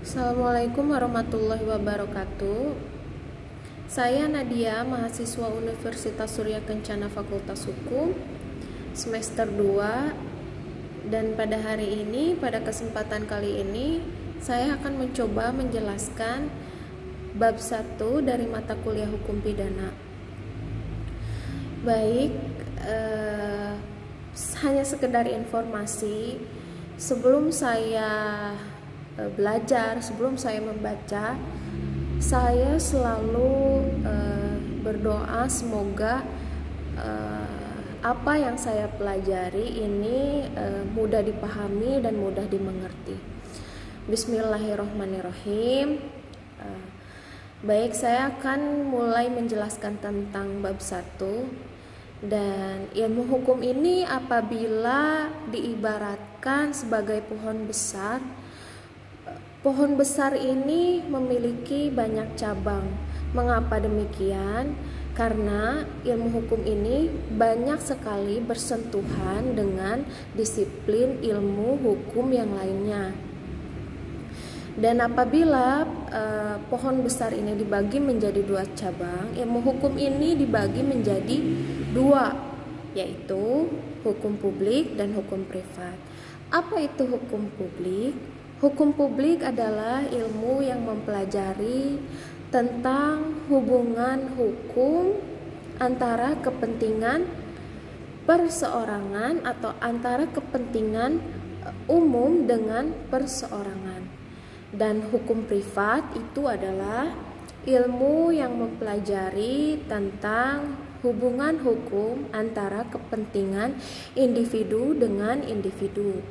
Assalamualaikum warahmatullahi wabarakatuh. Saya Nadia, mahasiswa Universitas Surya Kencana Fakultas Hukum semester 2, dan pada hari ini, pada kesempatan kali ini, saya akan mencoba menjelaskan bab 1 dari mata kuliah Hukum Pidana. Baik, hanya sekedar informasi, sebelum saya belajar, sebelum saya membaca, saya selalu berdoa semoga apa yang saya pelajari ini mudah dipahami dan mudah dimengerti. Bismillahirrahmanirrahim. Baik, saya akan mulai menjelaskan tentang bab 1. Dan ilmu hukum ini apabila diibaratkan sebagai pohon besar. Pohon besar ini memiliki banyak cabang. Mengapa demikian? Karena ilmu hukum ini banyak sekali bersentuhan dengan disiplin ilmu hukum yang lainnya. Dan apabila pohon besar ini dibagi menjadi 2 cabang, ilmu hukum ini dibagi menjadi 2, yaitu hukum publik dan hukum privat. Apa itu hukum publik? Hukum publik adalah ilmu yang mempelajari tentang hubungan hukum antara kepentingan perseorangan atau antara kepentingan umum dengan perseorangan. Dan hukum privat itu adalah ilmu yang mempelajari tentang hubungan hukum antara kepentingan individu dengan individu.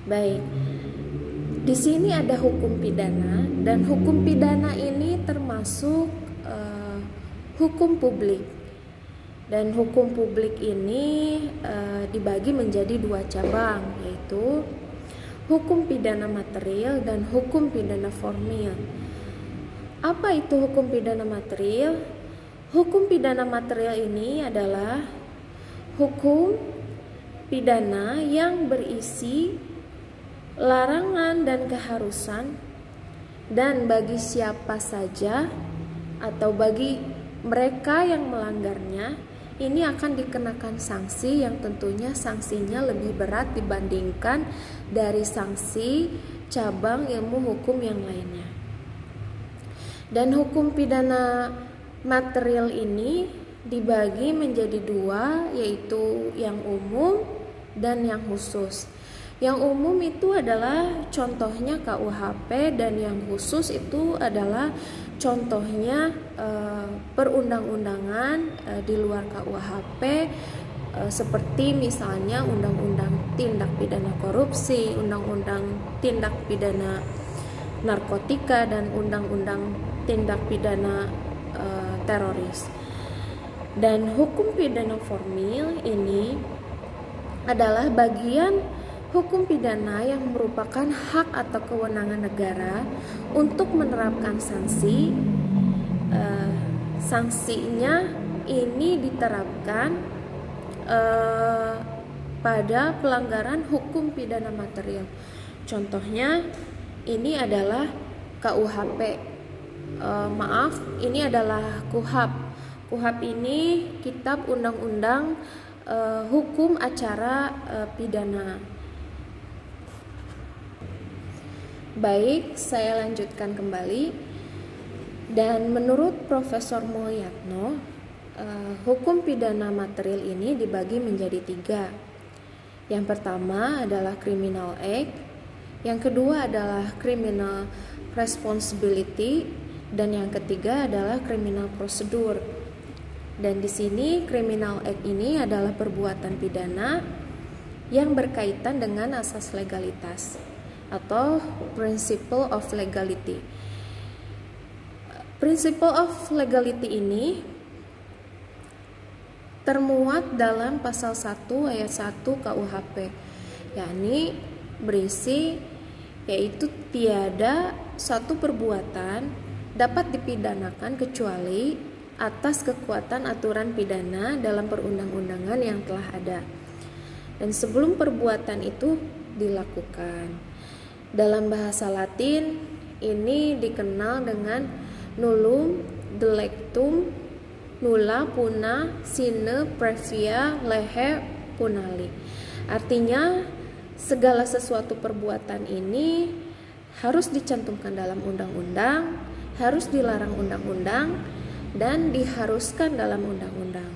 Baik, di sini ada hukum pidana, dan hukum pidana ini termasuk hukum publik. Dan hukum publik ini dibagi menjadi 2 cabang, yaitu hukum pidana material dan hukum pidana formil. Apa itu hukum pidana material? Hukum pidana material ini adalah hukum pidana yang berisi larangan dan keharusan, dan bagi siapa saja atau bagi mereka yang melanggarnya ini akan dikenakan sanksi yang tentunya sanksinya lebih berat dibandingkan dari sanksi cabang ilmu hukum yang lainnya. Dan hukum pidana material ini dibagi menjadi 2, yaitu yang umum dan yang khusus. Yang umum itu adalah contohnya KUHP, dan yang khusus itu adalah contohnya perundang-undangan di luar KUHP, seperti misalnya Undang-Undang Tindak Pidana Korupsi, Undang-Undang Tindak Pidana Narkotika, dan Undang-Undang Tindak Pidana Teroris. Dan hukum pidana formil ini adalah bagian hukum pidana yang merupakan hak atau kewenangan negara untuk menerapkan sanksi. Sanksinya ini diterapkan pada pelanggaran hukum pidana material. Contohnya ini adalah KUHP. Ini adalah KUHP. KUHP ini Kitab Undang-Undang Hukum Acara Pidana. Baik, saya lanjutkan kembali. Dan menurut Profesor Mulyatno, hukum pidana material ini dibagi menjadi 3. Yang pertama adalah Criminal Act, yang kedua adalah Criminal Responsibility, dan yang ketiga adalah Criminal Procedure. Dan di sini Criminal Act ini adalah perbuatan pidana yang berkaitan dengan asas legalitas atau Principle of Legality. Principle of Legality ini termuat dalam pasal 1 ayat 1 KUHP, yakni berisi yaitu tiada suatu perbuatan dapat dipidanakan kecuali atas kekuatan aturan pidana dalam perundang-undangan yang telah ada, dan sebelum perbuatan itu dilakukan. Dalam bahasa Latin ini dikenal dengan nullum delectum nulla puna sine previa lege punali. Artinya segala sesuatu perbuatan ini harus dicantumkan dalam undang-undang, harus dilarang undang-undang, dan diharuskan dalam undang-undang.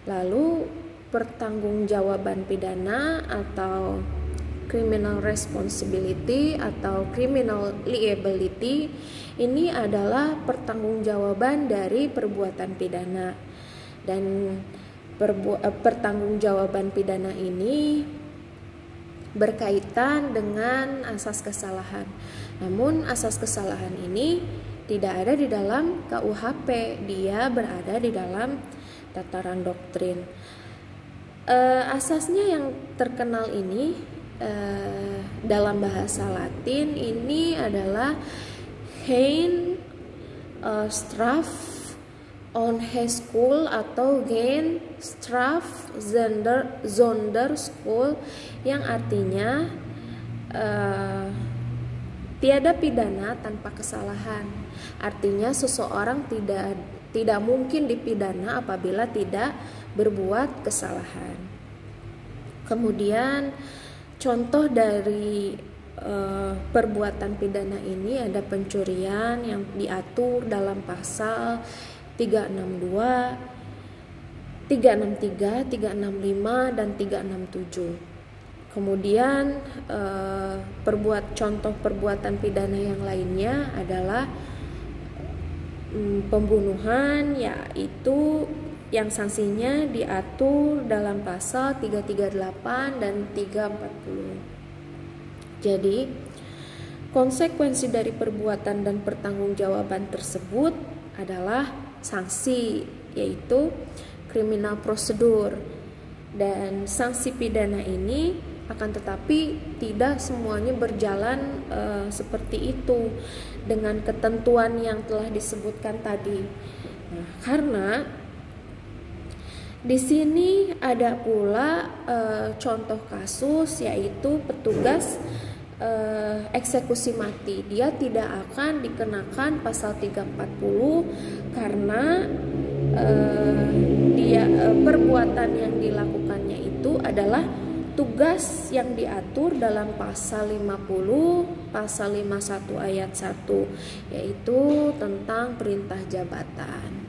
Lalu pertanggungjawaban pidana atau criminal responsibility atau criminal liability ini adalah pertanggungjawaban dari perbuatan pidana, dan pertanggungjawaban pidana ini berkaitan dengan asas kesalahan. Namun asas kesalahan ini tidak ada di dalam KUHP, dia berada di dalam tataran doktrin. Asasnya yang terkenal ini dalam bahasa Latin ini adalah Hein Straf Onheskool atau Gen Straf Sonderskool, yang artinya tiada pidana tanpa kesalahan. Artinya seseorang tidak mungkin dipidana apabila tidak berbuat kesalahan. Kemudian contoh dari perbuatan pidana ini ada pencurian yang diatur dalam pasal 362, 363, 365 dan 367. Kemudian contoh perbuatan pidana yang lainnya adalah pembunuhan, yaitu yang sanksinya diatur dalam pasal 338 dan 340. Jadi, konsekuensi dari perbuatan dan pertanggungjawaban tersebut adalah sanksi, yaitu criminal prosedur. Dan sanksi pidana ini akan tetapi tidak semuanya berjalan seperti itu dengan ketentuan yang telah disebutkan tadi. Nah, karena di sini ada pula contoh kasus, yaitu petugas eksekusi mati. Dia tidak akan dikenakan pasal 340 karena perbuatan yang dilakukannya itu adalah tugas yang diatur dalam pasal 50, pasal 51 ayat 1, yaitu tentang perintah jabatan.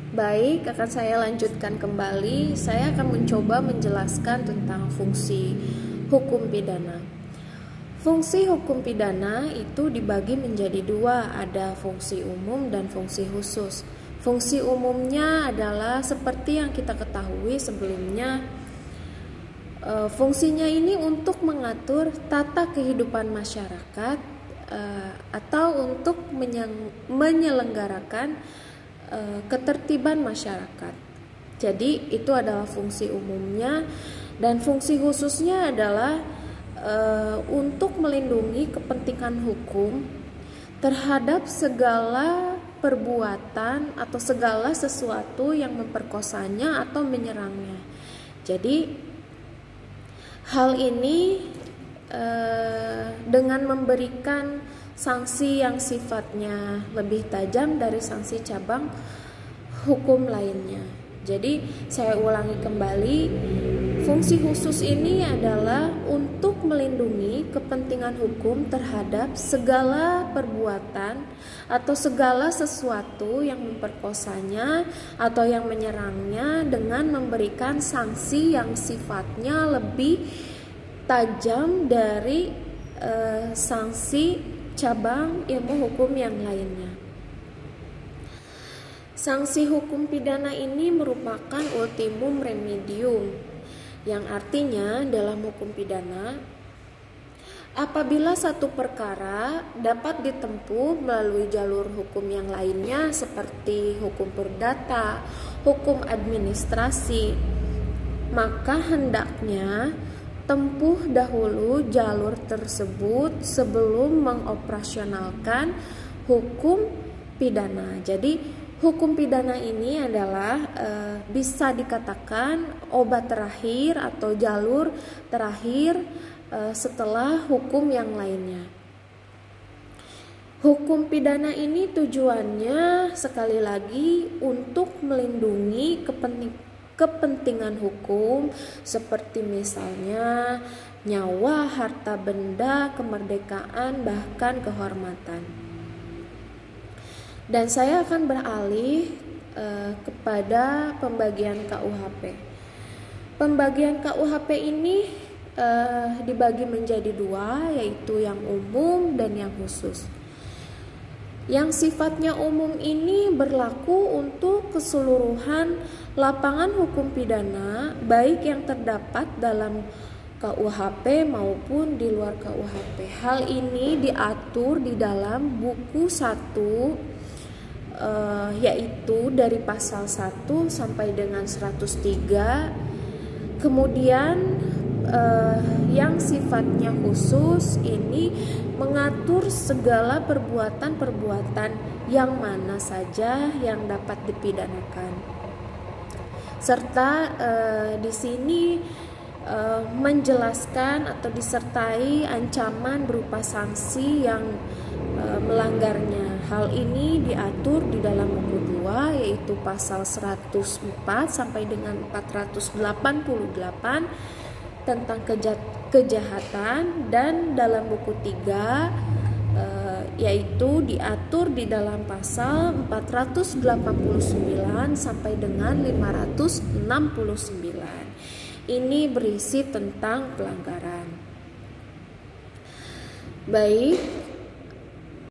Baik, akan saya lanjutkan kembali. Saya akan mencoba menjelaskan tentang fungsi hukum pidana. Fungsi hukum pidana itu dibagi menjadi dua, ada fungsi umum dan fungsi khusus. Fungsi umumnya adalah seperti yang kita ketahui sebelumnya, fungsinya ini untuk mengatur tata kehidupan masyarakat atau untuk menyelenggarakan ketertiban masyarakat. Jadi itu adalah fungsi umumnya, dan fungsi khususnya adalah untuk melindungi kepentingan hukum terhadap segala perbuatan atau segala sesuatu yang memperkosanya atau menyerangnya. Jadi hal ini dengan memberikan sanksi yang sifatnya lebih tajam dari sanksi cabang hukum lainnya. Jadi saya ulangi kembali, fungsi khusus ini adalah untuk melindungi kepentingan hukum terhadap segala perbuatan atau segala sesuatu yang memperkosanya atau yang menyerangnya dengan memberikan sanksi yang sifatnya lebih tajam dari sanksi cabang ilmu hukum yang lainnya. Sanksi hukum pidana ini merupakan ultimum remedium, yang artinya dalam hukum pidana, apabila satu perkara dapat ditempuh melalui jalur hukum yang lainnya seperti hukum perdata, hukum administrasi, maka hendaknya tempuh dahulu jalur tersebut sebelum mengoperasionalkan hukum pidana. Jadi hukum pidana ini adalah bisa dikatakan obat terakhir atau jalur terakhir setelah hukum yang lainnya. Hukum pidana ini tujuannya sekali lagi untuk melindungi kepentingan hukum seperti misalnya nyawa, harta benda, kemerdekaan, bahkan kehormatan. Dan saya akan beralih kepada pembagian KUHP. Pembagian KUHP ini dibagi menjadi dua, yaitu yang umum dan yang khusus. Yang sifatnya umum ini berlaku untuk keseluruhan lapangan hukum pidana, baik yang terdapat dalam KUHP maupun di luar KUHP. Hal ini diatur di dalam buku 1, yaitu dari pasal 1 sampai dengan 103. Kemudian yang sifatnya khusus ini mengatur segala perbuatan-perbuatan yang mana saja yang dapat dipidanakan, serta di sini menjelaskan atau disertai ancaman berupa sanksi yang melanggarnya. Hal ini diatur di dalam buku 2, yaitu pasal 104 sampai dengan 488 tentang kejahatan, dan dalam buku 3 yaitu diatur di dalam pasal 489 sampai dengan 569. Ini berisi tentang pelanggaran. Baik,